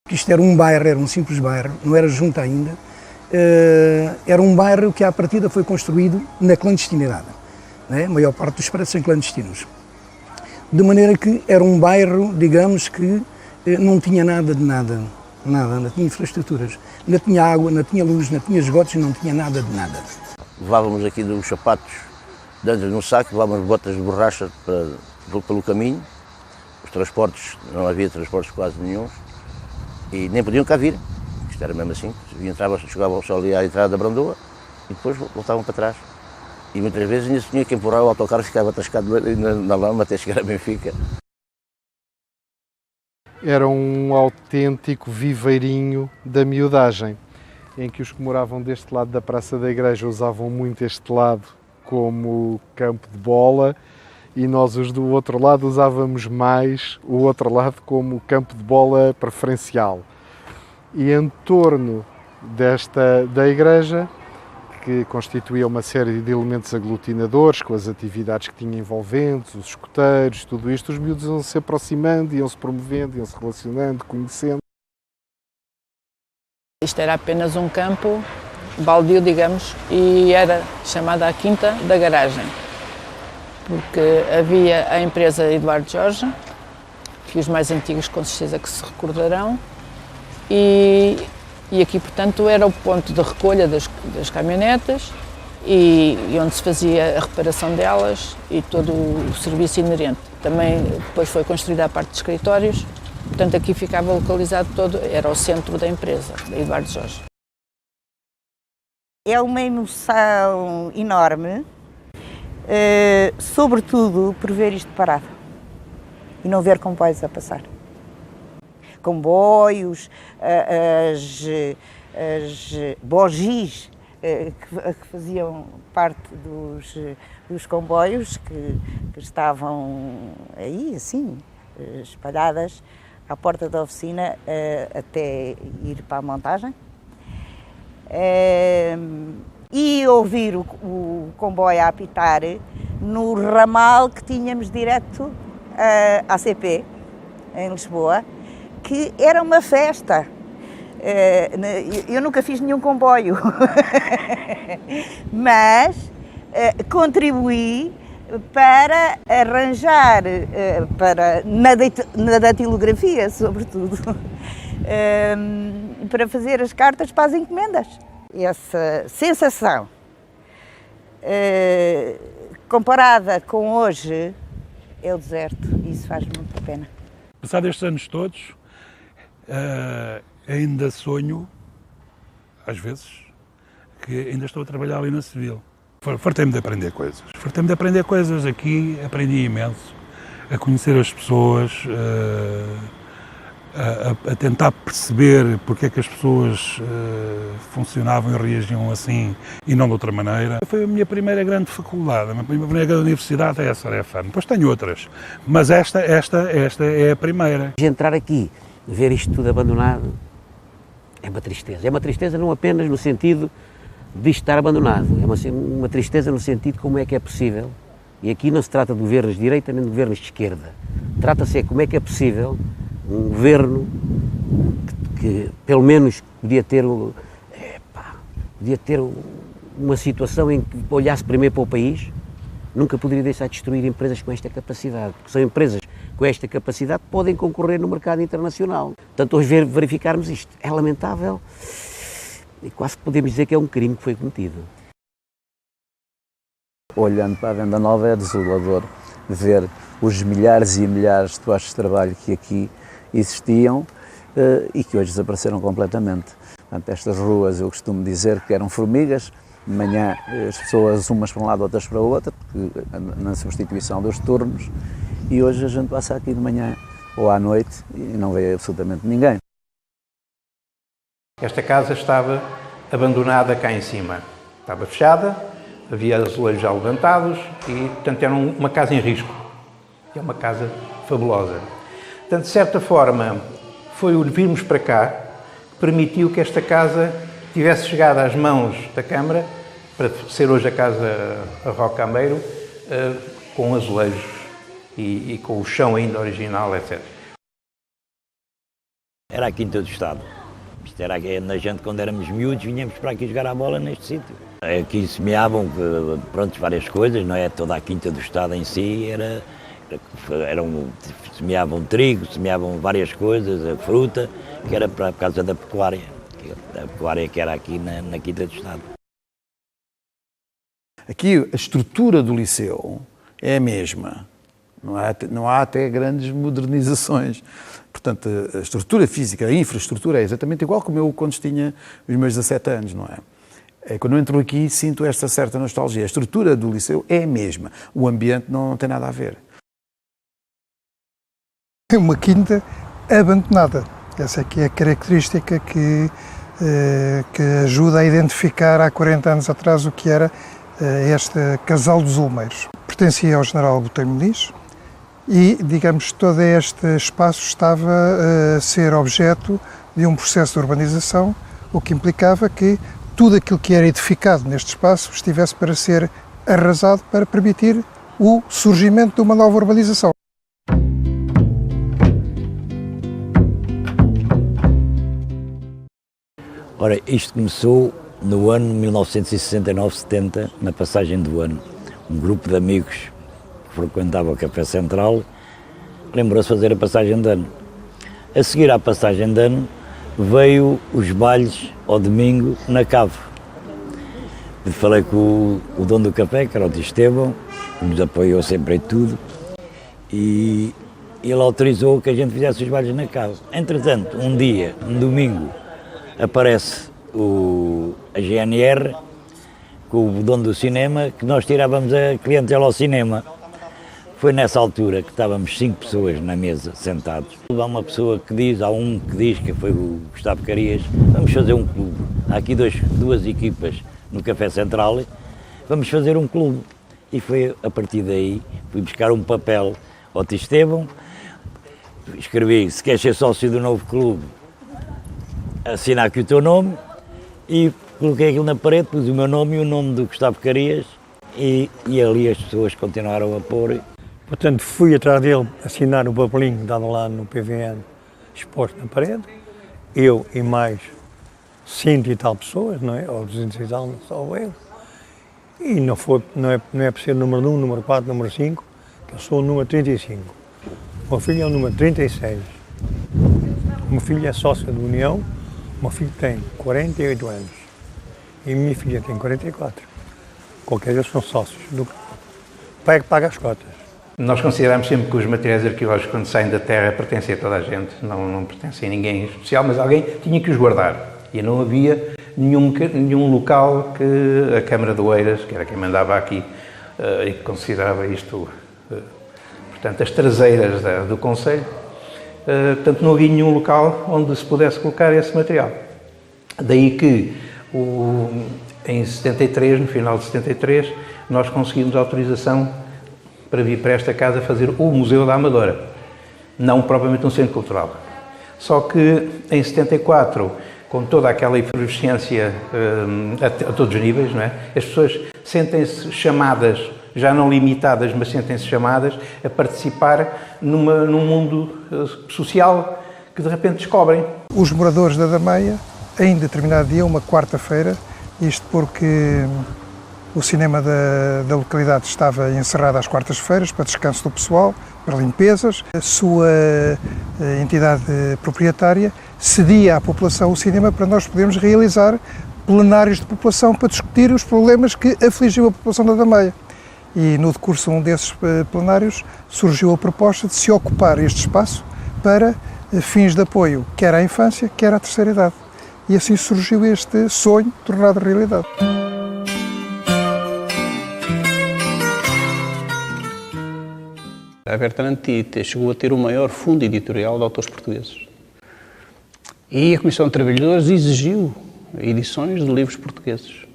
que isto era um bairro, era um simples bairro, não era junta ainda, era um bairro que à partida foi construído na clandestinidade, né? A maior parte dos prédios são clandestinos. De maneira que era um bairro, digamos, que não tinha nada de nada, não tinha infraestruturas, não tinha água, não tinha luz, não tinha esgotos, não tinha nada de nada. Levávamos aqui dos sapatos dentro de um saco, levávamos botas de borracha pelo caminho, os transportes, não havia transportes quase nenhum, e nem podiam cá vir, isto era mesmo assim, chegavam só ali à entrada da Brandoa e depois voltavam para trás. E muitas vezes ainda se tinha que empurrar o autocarro, ficava atascado na lama até chegar a Benfica. Era um autêntico viveirinho da miudagem, em que os que moravam deste lado da Praça da Igreja usavam muito este lado como campo de bola e nós os do outro lado usávamos mais o outro lado como campo de bola preferencial. E em torno da igreja, que constituía uma série de elementos aglutinadores, com as atividades que tinha envolventes, os escoteiros, tudo isto, os miúdos iam se aproximando, iam se promovendo, iam se relacionando, conhecendo. Isto era apenas um campo baldio, digamos, e era chamada a Quinta da Garagem, porque havia a empresa Eduardo Jorge, que os mais antigos com certeza que se recordarão, e aqui, portanto, era o ponto de recolha das caminhonetas e onde se fazia a reparação delas e todo o serviço inerente. Também depois foi construída a parte de escritórios, portanto aqui ficava localizado todo, era o centro da empresa, da Eduardo Jorge. É uma emoção enorme, sobretudo por ver isto parado e não ver comboios a passar. Comboios, as bogis que faziam parte dos comboios que estavam aí, assim, espalhadas à porta da oficina até ir para a montagem. E ouvir o comboio a apitar no ramal que tínhamos direto à CP, em Lisboa, que era uma festa. Eu nunca fiz nenhum comboio, mas contribuí para arranjar, na datilografia, sobretudo, para fazer as cartas para as encomendas. Essa sensação, comparada com hoje, é o deserto, e isso faz muito a pena. Passado estes anos todos, ainda sonho, às vezes, que ainda estou a trabalhar ali na Civil. Fartei-me de aprender coisas. Fartei-me de aprender coisas. Aqui aprendi imenso, a conhecer as pessoas, a tentar perceber porque é que as pessoas funcionavam e reagiam assim e não de outra maneira. Foi a minha primeira grande faculdade, a minha primeira grande universidade é a Sarefan. Depois tenho outras, mas esta é a primeira. Entrar aqui, ver isto tudo abandonado, é uma tristeza. É uma tristeza não apenas no sentido de estar abandonado, é uma tristeza no sentido de como é que é possível, e aqui não se trata de governos de direita nem de governos de esquerda, trata-se de como é que é possível um governo que pelo menos podia ter uma situação em que olhasse primeiro para o país, nunca poderia deixar de destruir empresas com esta capacidade, porque são empresas com esta capacidade que podem concorrer no mercado internacional. Portanto, hoje verificarmos isto é lamentável e quase podemos dizer que é um crime que foi cometido. Olhando para a Venda Nova é desolador ver os milhares e milhares de postos de trabalho que aqui existiam e que hoje desapareceram completamente. Portanto, estas ruas, eu costumo dizer que eram formigas, de manhã as pessoas umas para um lado, outras para o outro, na substituição dos turnos, e hoje a gente passa aqui de manhã ou à noite e não vê absolutamente ninguém. Esta casa estava abandonada cá em cima, estava fechada, havia azulejos já levantados e, portanto, era uma casa em risco. É uma casa fabulosa. Portanto, de certa forma, foi o virmos para cá que permitiu que esta casa tivesse chegado às mãos da Câmara para ser hoje a Casa Roque Cambeiro, com azulejos e com o chão ainda original, etc. Era a Quinta do Estado. Isto era a gente, quando éramos miúdos, vinhamos para aqui jogar a bola neste sítio. Aqui semeavam, pronto, várias coisas, não é? Toda a Quinta do Estado em si semeavam trigo, semeavam várias coisas, a fruta, que era por causa da pecuária. A pecuária que era aqui na Quinta do Estado. Aqui a estrutura do liceu é a mesma. Não há até grandes modernizações. Portanto, a estrutura física, a infraestrutura é exatamente igual como eu quando tinha os meus 17 anos, não é? Quando eu entro aqui sinto esta certa nostalgia. A estrutura do liceu é a mesma. O ambiente não tem nada a ver. É uma quinta abandonada. Essa aqui é a característica que ajuda a identificar há 40 anos atrás o que era este casal dos Olmeiros. Pertencia ao general Botelho Muniz e, digamos, todo este espaço estava a ser objeto de um processo de urbanização, o que implicava que tudo aquilo que era edificado neste espaço estivesse para ser arrasado para permitir o surgimento de uma nova urbanização. Ora, isto começou no ano 1969-70, na passagem do ano. Um grupo de amigos que frequentava o Café Central lembrou-se de fazer a passagem de ano. A seguir à passagem de ano, veio os bailes ao domingo na Cave. Falei com o dono do café, que era o Tio Estevão, que nos apoiou sempre em tudo, e ele autorizou que a gente fizesse os bailes na Cave. Entretanto, um dia, um domingo, aparece a GNR com o dono do cinema, que nós tirávamos a clientela ao cinema. Foi nessa altura que estávamos 5 pessoas na mesa, sentados. Há uma pessoa que diz, há um que diz, que foi o Gustavo Carias, vamos fazer um clube. Há aqui duas equipas no Café Central, vamos fazer um clube. E foi a partir daí, fui buscar um papel ao Tio Estevão, escrevi, se queres ser sócio do novo clube, assina aqui o teu nome, e coloquei aquilo na parede, pus o meu nome e o nome do Gustavo Carias, e ali as pessoas continuaram a pôr. Portanto, fui atrás dele assinar o papelinho dado lá no PVN, exposto na parede, eu e mais 100 e tal pessoas, não é? Ou 200 e tal, não sou eu. E não é por ser número 1, número 4, número 5, que eu sou o número 35. O meu filho é o número 36. O meu filho é sócio da União, o meu filho tem 48 anos e a minha filha tem 44. Qualquer deles são sócios. O pai é que paga as cotas. Nós consideramos sempre que os materiais arqueológicos, quando saem da terra, pertencem a toda a gente, não pertencem a ninguém em especial, mas alguém tinha que os guardar. E não havia nenhum local que a Câmara de Oeiras, que era quem mandava aqui, e que considerava isto, portanto, as traseiras do Conselho, portanto, não havia nenhum local onde se pudesse colocar esse material. Daí que, em 73, no final de 73, nós conseguimos autorização para vir para esta casa fazer o Museu da Amadora, não propriamente um centro cultural. Só que em 74, com toda aquela efervescência a todos os níveis, não é? As pessoas sentem-se chamadas, já não limitadas, mas sentem-se chamadas a participar num mundo social que de repente descobrem. Os moradores da Dameia, em determinado dia, uma quarta-feira, isto porque o cinema da localidade estava encerrado às quartas-feiras para descanso do pessoal, para limpezas. A sua entidade proprietária cedia à população o cinema para nós podermos realizar plenários de população para discutir os problemas que afligiam a população da Dameia. E no decurso de um desses plenários surgiu a proposta de se ocupar este espaço para fins de apoio, quer à infância, quer à terceira idade. E assim surgiu este sonho tornado realidade. A Bertrand Tite chegou a ter o maior fundo editorial de autores portugueses. E a Comissão de Trabalhadores exigiu edições de livros portugueses.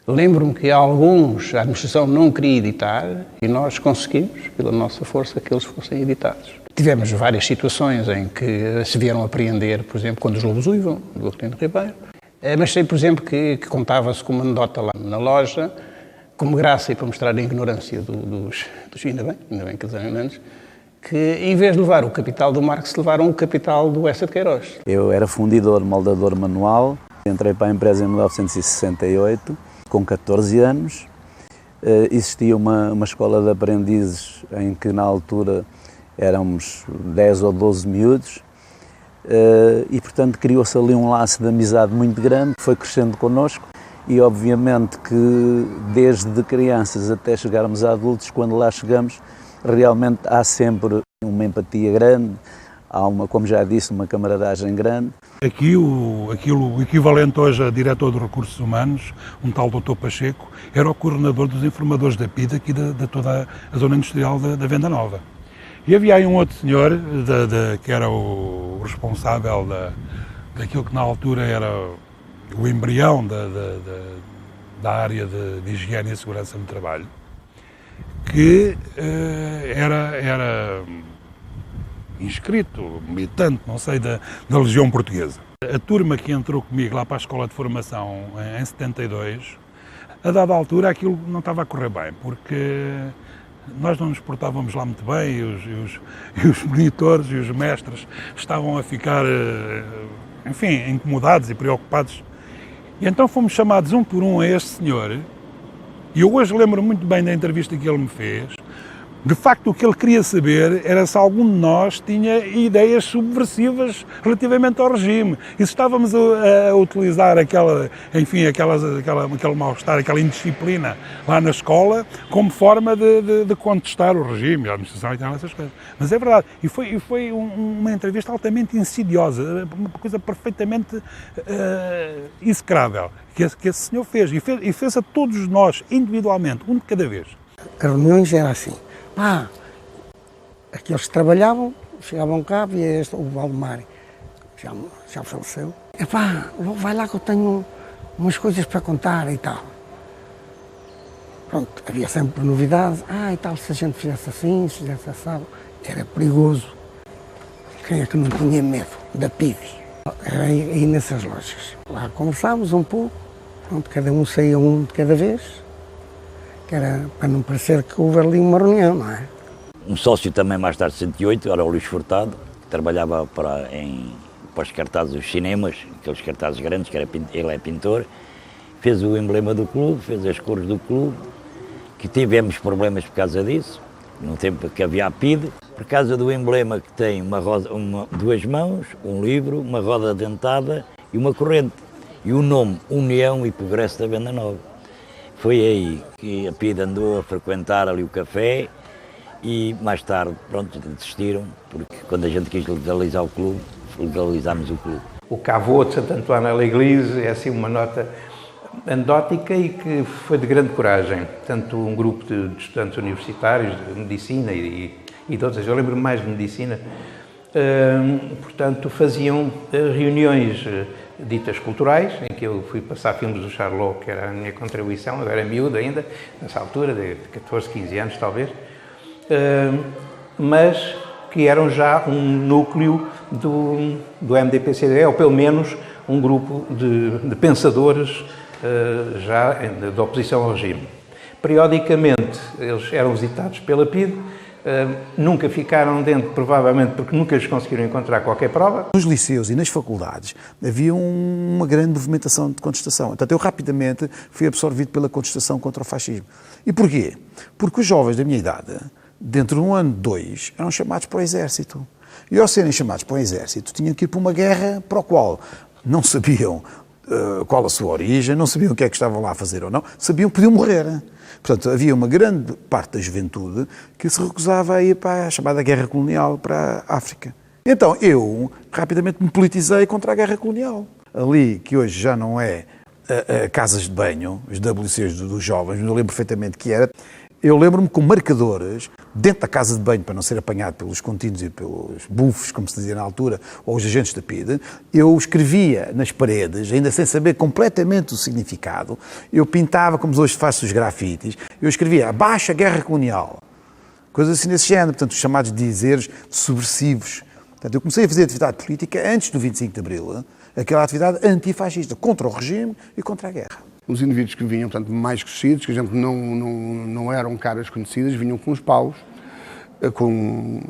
Lembro-me que alguns a administração não queria editar e nós conseguimos, pela nossa força, que eles fossem editados. Tivemos várias situações em que se vieram a apreender, por exemplo, quando os lobos uivam, do Aquilino Ribeiro. Mas sei, por exemplo, que contava-se com uma anedota lá na loja, como graça e para mostrar a ignorância ainda bem que eles eram grandes, que, em vez de levar o capital do Marx, levaram o capital do Eça de Queiroz. Eu era fundidor, moldador manual, entrei para a empresa em 1968, com 14 anos. Existia uma escola de aprendizes em que, na altura, éramos 10 ou 12 miúdos e, portanto, criou-se ali um laço de amizade muito grande, foi crescendo connosco e, obviamente, que desde crianças até chegarmos a adultos, quando lá chegamos, realmente há sempre uma empatia grande, há como já disse, uma camaradagem grande. Aqui o equivalente hoje a diretor de recursos humanos, um tal Dr. Pacheco, era o coordenador dos informadores da PIDE aqui de toda a zona industrial da Venda Nova. E havia aí um outro senhor que era o responsável daquilo que na altura era o embrião da área de higiene e segurança no trabalho, que era inscrito, militante, não sei, da Legião Portuguesa. A turma que entrou comigo lá para a escola de formação em 72, a dada altura aquilo não estava a correr bem, porque nós não nos portávamos lá muito bem e os monitores e os mestres estavam a ficar, enfim, incomodados e preocupados. E então fomos chamados um por um a este senhor, e eu hoje lembro muito bem da entrevista que ele me fez. De facto, o que ele queria saber era se algum de nós tinha ideias subversivas relativamente ao regime. E se estávamos a utilizar aquele mal-estar, aquela indisciplina lá na escola, como forma de contestar o regime, a administração e tal, essas coisas. Mas é verdade. E foi uma entrevista altamente insidiosa, uma coisa perfeitamente execrável, que esse senhor fez. E fez a todos nós, individualmente, um de cada vez. As reuniões eram assim. Aqueles que trabalhavam, chegavam cá, via o Valdemar, já faleceu. Vai lá que eu tenho umas coisas para contar e tal. Pronto, havia sempre novidades. E tal, se a gente fizesse assim, se fizesse assado, era perigoso. Quem é que não tinha medo da PIDE? Era aí nessas lojas. Lá conversámos um pouco, pronto, cada um saía um de cada vez, que era para não parecer que houve ali uma reunião, não é? Um sócio também mais tarde de 108, era o Luís Furtado, que trabalhava para os cartazes dos cinemas, aqueles cartazes grandes, ele é pintor, fez o emblema do clube, fez as cores do clube, que tivemos problemas por causa disso, no tempo que havia a PIDE, por causa do emblema que tem duas mãos, um livro, uma roda dentada e uma corrente, e o nome União e Progresso da Venda Nova. Foi aí que a PIDE andou a frequentar ali o café e mais tarde, pronto, desistiram, porque quando a gente quis legalizar o clube, legalizámos o clube. O Cavô de Santo António à Igreja é assim uma nota anedótica e que foi de grande coragem. Tanto um grupo de estudantes universitários de medicina e de outros, eu lembro-me mais de medicina, portanto faziam reuniões ditas culturais, em que eu fui passar filmes do Charlot, que era a minha contribuição, eu era miúdo ainda, nessa altura, de 14, 15 anos talvez, mas que eram já um núcleo do MDP-CDE, ou pelo menos um grupo de pensadores já de oposição ao regime. Periodicamente eles eram visitados pela PIDE, nunca ficaram dentro, provavelmente porque nunca lhes conseguiram encontrar qualquer prova. Nos liceus e nas faculdades havia uma grande movimentação de contestação. Portanto, eu rapidamente fui absorvido pela contestação contra o fascismo. E porquê? Porque os jovens da minha idade, dentro de um ano, 2, eram chamados para o exército. E ao serem chamados para o exército, tinham que ir para uma guerra para a qual não sabiam qual a sua origem, não sabiam o que é que estavam lá a fazer ou não, sabiam que podiam morrer. Portanto, havia uma grande parte da juventude que se recusava a ir para a chamada guerra colonial para a África. Então, eu rapidamente me politizei contra a guerra colonial. Ali, que hoje já não é casas de banho, os WCs dos jovens, eu lembro perfeitamente que era. Eu lembro-me com marcadores dentro da casa de banho, para não ser apanhado pelos contínuos e pelos bufos, como se dizia na altura, ou os agentes da PIDE, eu escrevia nas paredes, ainda sem saber completamente o significado, eu pintava, como hoje faço os grafites, eu escrevia abaixo a guerra colonial, coisas assim desse género, portanto, os chamados dizeres subversivos. Portanto, eu comecei a fazer atividade política antes do 25 de Abril, aquela atividade antifascista, contra o regime e contra a guerra. Os indivíduos que vinham, portanto, mais crescidos, que a gente não eram caras conhecidas, vinham com os paus, com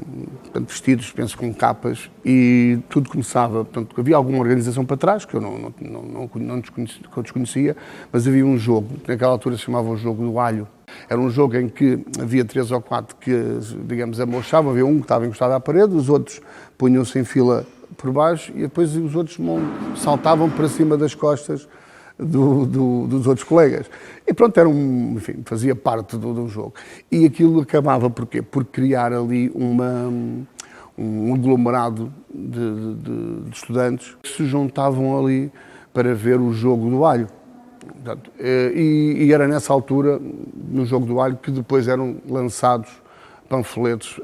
portanto, vestidos, penso, com capas, e tudo começava, portanto, havia alguma organização para trás, que eu não desconhecia, mas havia um jogo, que naquela altura se chamava o jogo do alho. Era um jogo em que havia 3 ou 4 que, digamos, amochavam, havia um que estava encostado à parede, os outros punham-se em fila por baixo e depois os outros saltavam para cima das costas dos outros colegas. E pronto, enfim, fazia parte do jogo. E aquilo acabava por quê? Por criar ali um aglomerado de estudantes que se juntavam ali para ver o jogo do alho. Portanto, e era nessa altura, no jogo do alho, que depois eram lançados panfletos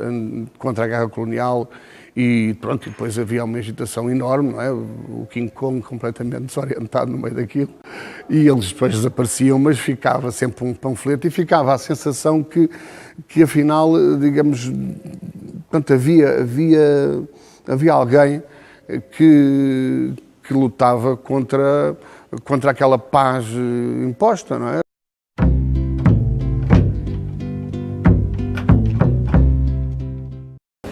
contra a guerra colonial. E pronto, e depois havia uma agitação enorme, não é? O King Kong completamente desorientado no meio daquilo, e eles depois desapareciam, mas ficava sempre um panfleto e ficava a sensação que afinal, digamos, portanto, havia alguém que lutava contra aquela paz imposta, não é?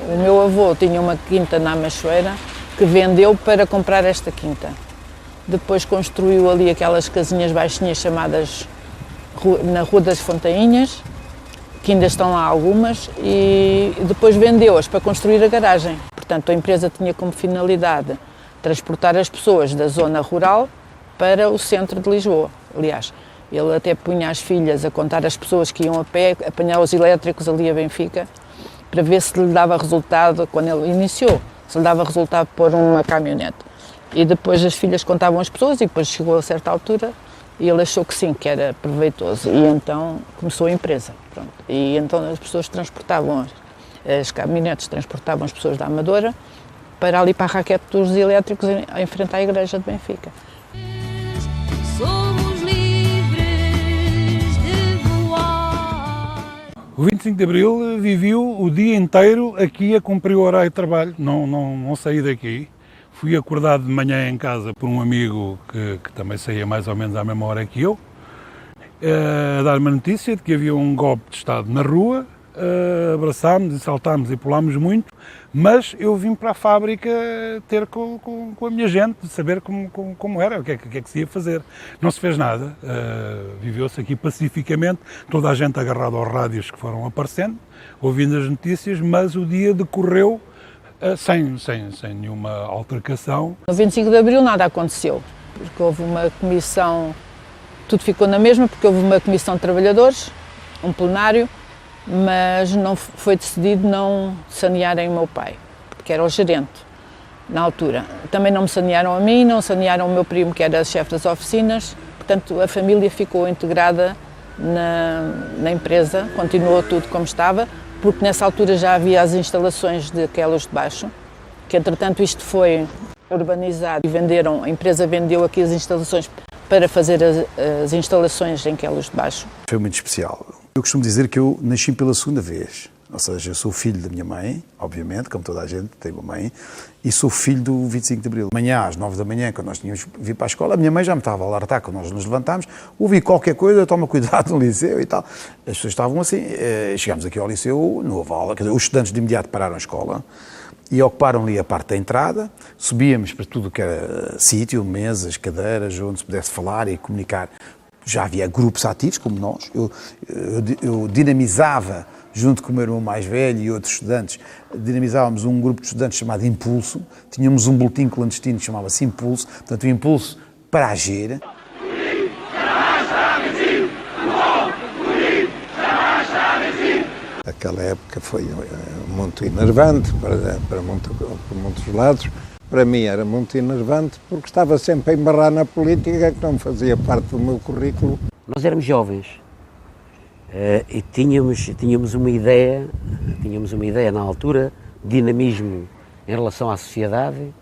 O meu avô tinha uma quinta na Machoeira que vendeu para comprar esta quinta. Depois construiu ali aquelas casinhas baixinhas chamadas na Rua das Fontainhas, que ainda estão lá algumas, e depois vendeu-as para construir a garagem. Portanto, a empresa tinha como finalidade transportar as pessoas da zona rural para o centro de Lisboa. Aliás, ele até punha as filhas a contar as pessoas que iam a pé, apanhar os elétricos ali a Benfica, para ver se lhe dava resultado, quando ele iniciou, se lhe dava resultado pôr uma caminhonete. E depois as filhas contavam as pessoas e depois chegou a certa altura e ele achou que sim, que era proveitoso. E então começou a empresa. Pronto. E então as pessoas transportavam, as caminhonetes transportavam as pessoas da Amadora para ali para a raquete dos elétricos em frente à igreja de Benfica. O 25 de Abril vivi-o o dia inteiro aqui a cumprir o horário de trabalho, não saí daqui. Fui acordado de manhã em casa por um amigo que também saía mais ou menos à mesma hora que eu, a dar-me a notícia de que havia um golpe de Estado na rua. Abraçámos e saltámos e pulámos muito, mas eu vim para a fábrica ter com a minha gente, saber como era, o que é que se ia fazer. Não se fez nada, viveu-se aqui pacificamente, toda a gente agarrada aos rádios que foram aparecendo, ouvindo as notícias, mas o dia decorreu sem nenhuma altercação. No 25 de Abril nada aconteceu, porque houve uma comissão, tudo ficou na mesma, porque houve uma comissão de trabalhadores, um plenário, mas não foi decidido não sanearem o meu pai, que era o gerente na altura. Também não me sanearam a mim, não sanearam o meu primo, que era chefe das oficinas, portanto a família ficou integrada na empresa, continuou tudo como estava, porque nessa altura já havia as instalações de Queluz de Baixo, que entretanto isto foi urbanizado e a empresa vendeu aqui as instalações para fazer as instalações em Queluz de Baixo. Foi muito especial. Eu costumo dizer que eu nasci pela segunda vez, ou seja, eu sou filho da minha mãe, obviamente, como toda a gente tem uma mãe, e sou filho do 25 de Abril. Amanhã, às 9 da manhã, quando nós tínhamos vir para a escola, a minha mãe já me estava a alertar quando nós nos levantámos, ouvi qualquer coisa, toma cuidado no liceu e tal. As pessoas estavam assim, chegámos aqui ao liceu, não houve aula, quer dizer, os estudantes de imediato pararam a escola e ocuparam ali a parte da entrada, subíamos para tudo o que era sítio, mesas, cadeiras, onde se pudesse falar e comunicar. Já havia grupos ativos, como nós. Eu dinamizava, junto com o meu irmão mais velho e outros estudantes, dinamizávamos um grupo de estudantes chamado Impulso. Tínhamos um boletim clandestino que chamava-se Impulso. Portanto, o Impulso para agir. Aquela época foi muito enervante por muitos lados. Para mim era muito enervante porque estava sempre a embarrar na política que não fazia parte do meu currículo. Nós éramos jovens e tínhamos uma ideia na altura, dinamismo em relação à sociedade,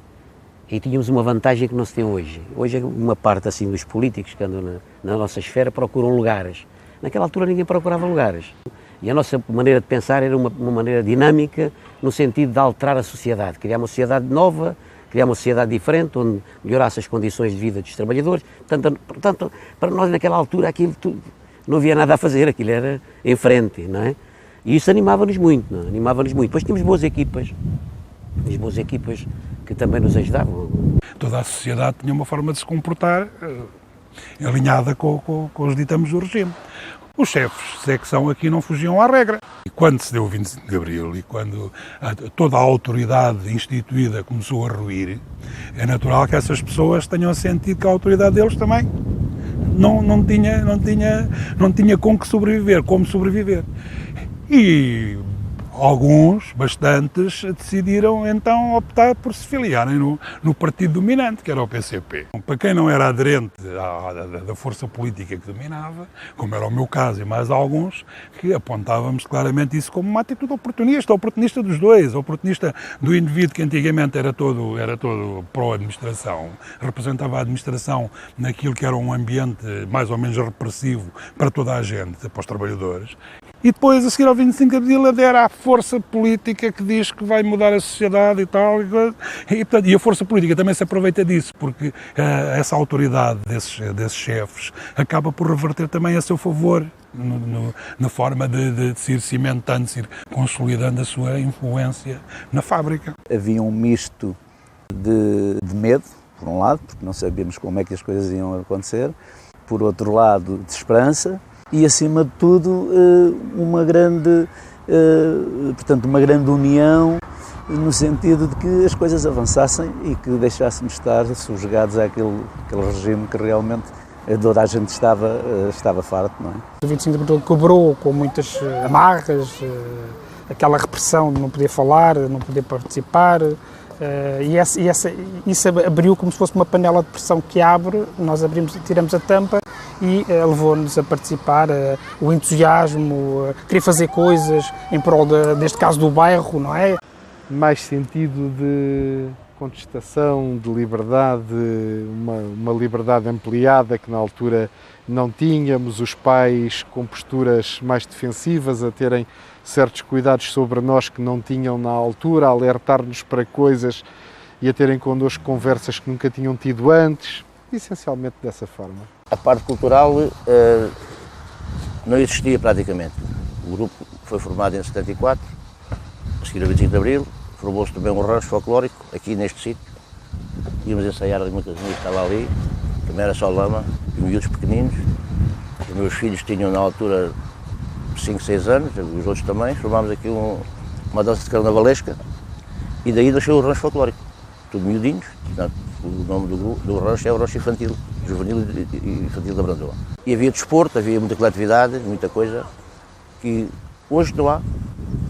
e tínhamos uma vantagem que não se tem hoje. Hoje uma parte assim dos políticos que andam na nossa esfera procuram lugares. Naquela altura ninguém procurava lugares. E a nossa maneira de pensar era uma maneira dinâmica, no sentido de alterar a sociedade, criar uma sociedade nova, criar uma sociedade diferente, onde melhorasse as condições de vida dos trabalhadores. Portanto, para nós naquela altura aquilo tudo, não havia nada a fazer, aquilo era em frente, não é? E isso animava-nos muito, não? Animava-nos muito. Depois tínhamos boas equipas que também nos ajudavam. Toda a sociedade tinha uma forma de se comportar alinhada com os ditames do regime. Os chefes de secção aqui não fugiam à regra. E quando se deu o 25 de Abril e quando toda a autoridade instituída começou a ruir, é natural que essas pessoas tenham sentido que a autoridade deles também não tinha como sobreviver. E alguns, bastantes, decidiram então optar por se filiarem no partido dominante, que era o PCP. Para quem não era aderente da força política que dominava, como era o meu caso e mais alguns, que apontávamos claramente isso como uma atitude oportunista dos dois, oportunista do indivíduo que antigamente era todo pró-administração, representava a administração naquilo que era um ambiente mais ou menos repressivo para toda a gente, para os trabalhadores. E depois, a seguir ao 25 de Abril, adera à força política que diz que vai mudar a sociedade e tal. E a força política também se aproveita disso, porque essa autoridade desses chefes acaba por reverter também a seu favor, na forma de se ir cimentando, se ir consolidando a sua influência na fábrica. Havia um misto de medo, por um lado, porque não sabíamos como é que as coisas iam acontecer, por outro lado, de esperança, e, acima de tudo, uma grande união no sentido de que as coisas avançassem e que deixássemos estar sujeigados àquele regime que realmente toda a gente estava farto, não é? O 25 de Abril quebrou com muitas amarras, aquela repressão de não poder falar, não poder participar, isso abriu como se fosse uma panela de pressão que abre, nós tiramos a tampa e levou-nos a participar, o entusiasmo, querer fazer coisas em prol, neste caso, do bairro, não é? Mais sentido de contestação, de liberdade, uma liberdade ampliada que na altura não tínhamos, os pais com posturas mais defensivas, a terem certos cuidados sobre nós que não tinham na altura, a alertar-nos para coisas e a terem connosco conversas que nunca tinham tido antes, essencialmente dessa forma. A parte cultural não existia praticamente. O grupo foi formado em 74, a seguir a 25 de Abril, formou-se também um rancho folclórico aqui neste sítio. Íamos ensaiar uma casinha que estava ali, também era só lama, e miúdos pequeninos. Os meus filhos tinham na altura 5, 6 anos, os outros também. Formámos aqui uma dança de carnavalesca e daí nasceu o rancho folclórico. Tudo miudinhos, portanto, o nome do rancho é o rancho infantil, juvenil e infantil da Brandoa. E havia desporto, havia muita coletividade, muita coisa que hoje não há.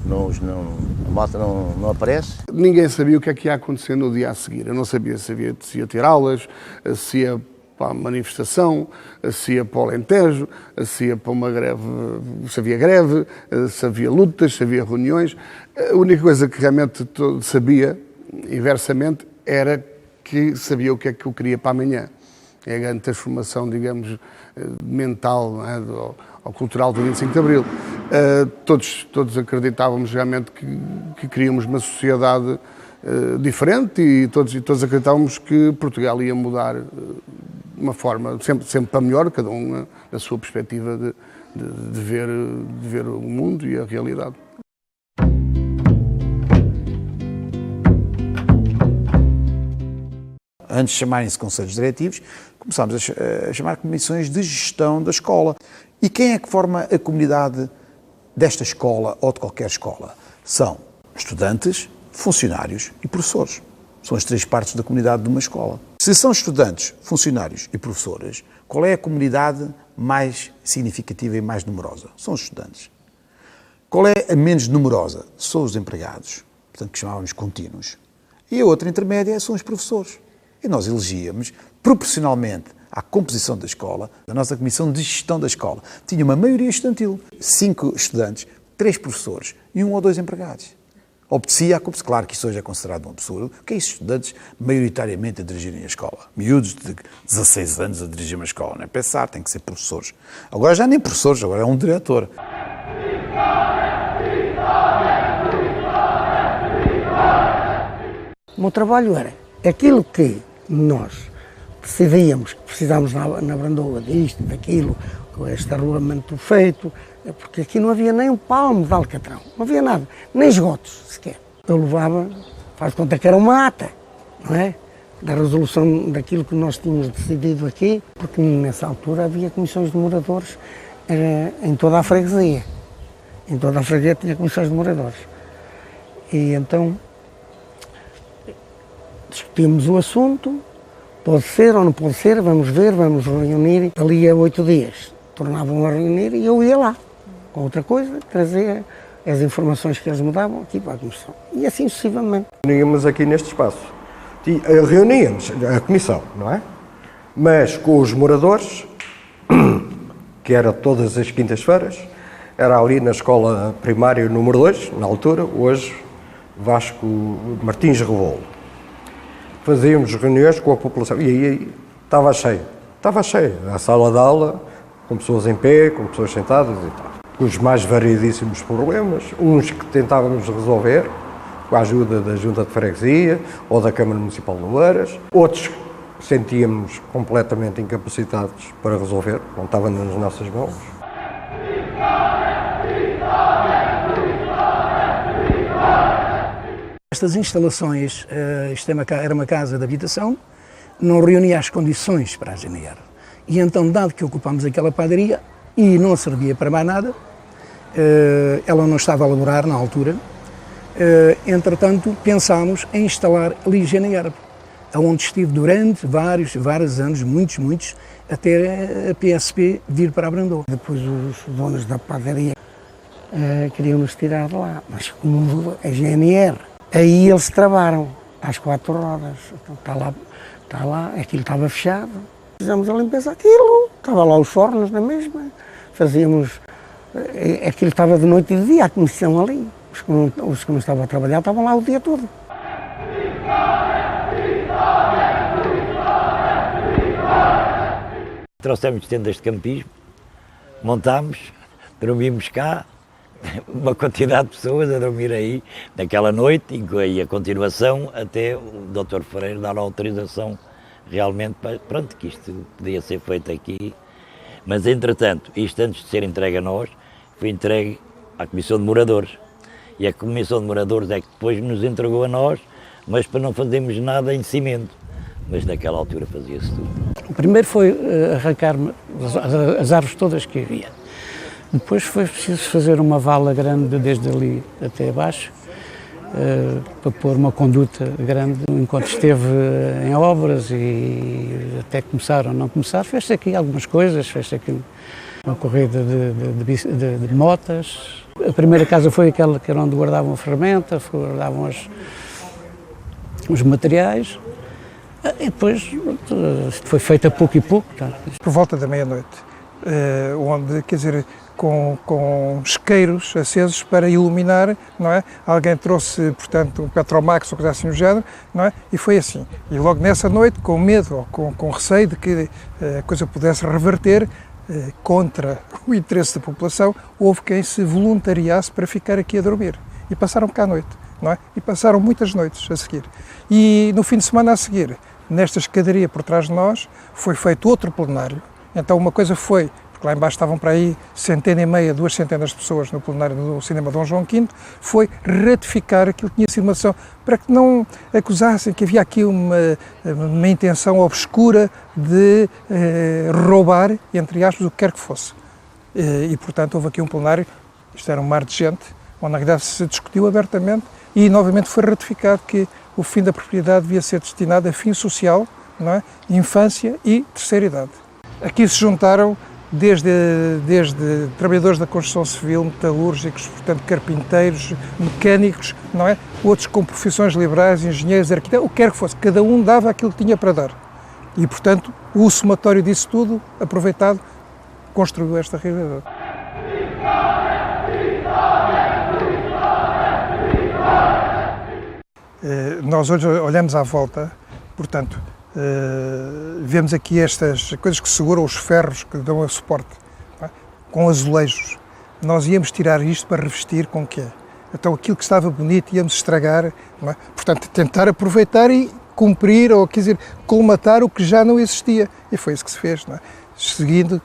A malta não aparece. Ninguém sabia o que é que ia acontecer no dia a seguir. Eu não sabia se ia ter aulas, se ia para a manifestação, se ia para o Alentejo, se ia para uma greve, se havia greve, se havia lutas, se havia reuniões. A única coisa que realmente sabia, inversamente, era que sabia o que é que eu queria para amanhã. É a grande transformação, digamos, mental, não é, ou cultural do 25 de Abril. Todos acreditávamos realmente que queríamos uma sociedade diferente e todos acreditávamos que Portugal ia mudar de uma forma sempre para melhor, cada um na sua perspectiva de ver o mundo e a realidade. Antes de chamarem-se conselhos diretivos, começámos a chamar comissões de gestão da escola. E quem é que forma a comunidade desta escola ou de qualquer escola? São estudantes, funcionários e professores. São as três partes da comunidade de uma escola. Se são estudantes, funcionários e professores, qual é a comunidade mais significativa e mais numerosa? São os estudantes. Qual é a menos numerosa? São os empregados, portanto que chamávamos contínuos. E a outra intermédia são os professores. E nós elegíamos, proporcionalmente à composição da escola, a nossa comissão de gestão da escola tinha uma maioria estudantil, 5 estudantes, 3 professores e 1 ou 2 empregados. Obedecia à composição. Claro que isso hoje é considerado um absurdo, que é estudantes maioritariamente a dirigirem a escola. Miúdos de 16 anos a dirigir uma escola, não é pensar, tem que ser professores. Agora já nem professores, agora é um diretor. O meu trabalho era aquilo que nós decidíamos que precisávamos na Brandoa disto, daquilo, com este arruamento feito, porque aqui não havia nem um palmo de alcatrão, não havia nada, nem esgotos sequer. Eu levava, faz conta que era uma ata, não é? Da resolução daquilo que nós tínhamos decidido aqui, porque nessa altura havia comissões de moradores em toda a freguesia. Em toda a freguesia tinha comissões de moradores. E então discutimos o assunto, pode ser ou não pode ser, vamos ver, vamos reunir. Ali a 8 dias tornavam a reunir e eu ia lá. Com outra coisa, trazia as informações que eles me davam aqui para a comissão. E assim sucessivamente. Reuníamos aqui neste espaço. Reuníamos a comissão, não é? Mas com os moradores, que era todas as quintas-feiras, era ali na escola primária número 2, na altura, hoje Vasco Martins Revolo. Fazíamos reuniões com a população e aí estava cheio, a sala de aula, com pessoas em pé, com pessoas sentadas e tal. Com os mais variedíssimos problemas, uns que tentávamos resolver, com a ajuda da Junta de Freguesia ou da Câmara Municipal de Oeiras, outros sentíamos completamente incapacitados para resolver, não estava nas nossas mãos. Estas instalações, isto era uma casa de habitação, não reunia as condições para a GNR. E então, dado que ocupámos aquela padaria e não servia para mais nada, ela não estava a laborar na altura, entretanto pensámos em instalar ali GNR, onde estive durante vários anos, muitos, até a PSP vir para a Brandoa. Depois os donos da padaria queriam-nos tirar de lá, mas como a GNR, aí eles travaram às 4 rodas, então, está lá, aquilo estava fechado, fizemos a limpeza daquilo, estava lá os fornos na mesma, fazíamos, aquilo estava de noite e de dia, a comissão ali, os que não estavam a trabalhar estavam lá o dia todo. Trouxemos tendas de campismo, montámos, dormimos cá, uma quantidade de pessoas a dormir aí naquela noite e a continuação até o Dr. Freire dar a autorização realmente para, pronto, que isto podia ser feito aqui. Mas entretanto, isto antes de ser entregue a nós, foi entregue à Comissão de Moradores. E a Comissão de Moradores é que depois nos entregou a nós, mas para não fazermos nada em cimento. Mas naquela altura fazia-se tudo. O primeiro foi arrancar as árvores todas que havia. Depois foi preciso fazer uma vala grande desde ali até abaixo, para pôr uma conduta grande, enquanto esteve em obras e até começaram ou não começar. Fez-se aqui algumas coisas, fez-se aqui uma corrida de motas. A primeira casa foi aquela que era onde guardavam a ferramenta, guardavam os materiais. E depois foi feito a pouco e pouco. Tá? Por volta da meia-noite, onde, quer dizer, com isqueiros acesos para iluminar, não é? Alguém trouxe, portanto, um Petromax ou coisa assim no género, não é? E foi assim. E logo nessa noite, com medo ou com receio de que a coisa pudesse reverter contra o interesse da população, houve quem se voluntariasse para ficar aqui a dormir. E passaram cá a noite, não é? E passaram muitas noites a seguir. E no fim de semana a seguir, nesta escadaria por trás de nós, foi feito outro plenário. Então uma coisa foi, porque lá embaixo estavam para aí 150, 200 de pessoas no plenário do Cinema Dom João V, foi ratificar aquilo que tinha sido uma decisão, para que não acusassem que havia aqui uma intenção obscura de roubar, entre aspas, o que quer que fosse. E portanto houve aqui um plenário, isto era um mar de gente, onde na realidade se discutiu abertamente e novamente foi ratificado que o fim da propriedade devia ser destinado a fim social, não é? Infância e terceira idade. Aqui se juntaram desde trabalhadores da construção civil, metalúrgicos, portanto carpinteiros, mecânicos, não é? Outros com profissões liberais, engenheiros, arquitetos, o que quer que fosse, cada um dava aquilo que tinha para dar. E portanto o somatório disso tudo, aproveitado, construiu esta realidade. Nós hoje olhamos à volta, portanto, vemos aqui estas coisas que seguram os ferros que dão a suporte, não é? Com azulejos. Nós íamos tirar isto para revestir com o quê? Então aquilo que estava bonito íamos estragar, não é? Portanto, tentar aproveitar e cumprir ou, quer dizer, colmatar o que já não existia. E foi isso que se fez, não é? Seguindo,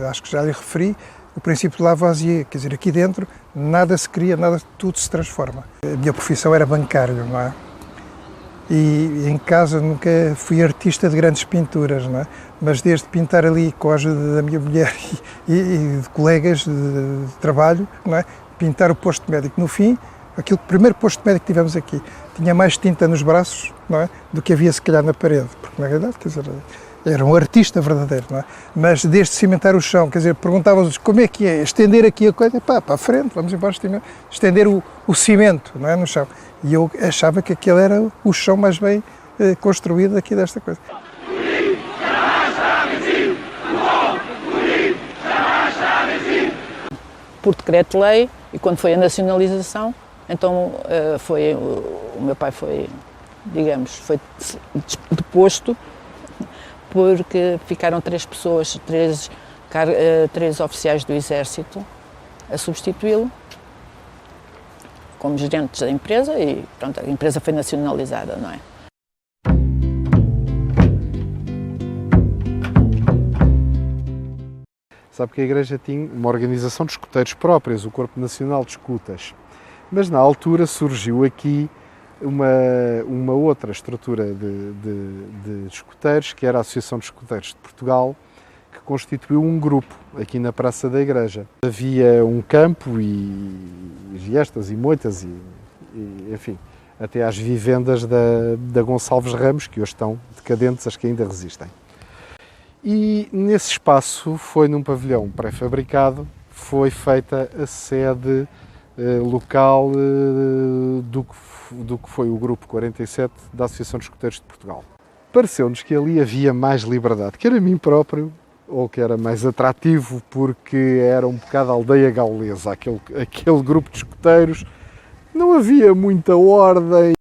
acho que já lhe referi, o princípio de Lavoisier, quer dizer, aqui dentro nada se cria, nada, tudo se transforma. A minha profissão era bancário, não é? E em casa nunca fui artista de grandes pinturas, não é? Mas desde pintar ali com a ajuda da minha mulher e de colegas de trabalho, não é? Pintar o posto médico. No fim, o primeiro posto médico que tivemos aqui tinha mais tinta nos braços, não é? Do que havia se calhar na parede, porque na realidade, quer dizer, era um artista verdadeiro, não é? Mas desde cimentar o chão, quer dizer, perguntavam-nos como é que é, estender aqui a coisa, pá, para a frente, vamos embora, estender o cimento, não é, no chão. E eu achava que aquele era o chão mais bem construído aqui desta coisa. Por decreto-lei, e quando foi a nacionalização, então o meu pai foi, digamos, foi deposto, porque ficaram 3 pessoas, 3 oficiais do Exército a substituí-lo como gerentes da empresa e pronto, a empresa foi nacionalizada, não é? Sabe que a Igreja tinha uma organização de escuteiros próprias, o Corpo Nacional de Escutas, mas na altura surgiu aqui uma outra estrutura de escuteiros, que era a Associação de Escuteiros de Portugal, que constituiu um grupo aqui na Praça da Igreja. Havia um campo e gestas e moitas e enfim, até às vivendas da Gonçalves Ramos, que hoje estão decadentes, as que ainda resistem. E nesse espaço, foi num pavilhão pré-fabricado, foi feita a sede local do que foi o Grupo 47 da Associação de Escuteiros de Portugal. Pareceu-nos que ali havia mais liberdade, quer a mim próprio, ou que era mais atrativo, porque era um bocado aldeia gaulesa, aquele grupo de escuteiros, não havia muita ordem.